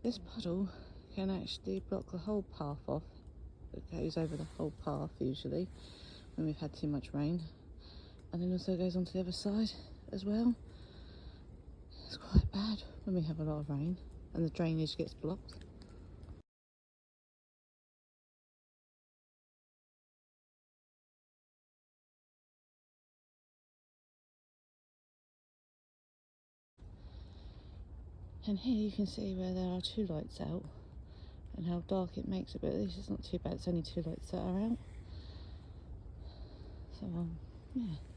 This puddle can actually block the whole path off. It goes over the whole path usually when we've had too much rain, and then also goes onto the other side as well. It's quite bad when we have a lot of rain and the drainage gets blocked. And here you can see where there are 2 lights out and how dark it makes it, but at least it's not too bad. It's only 2 lights that are out. So yeah.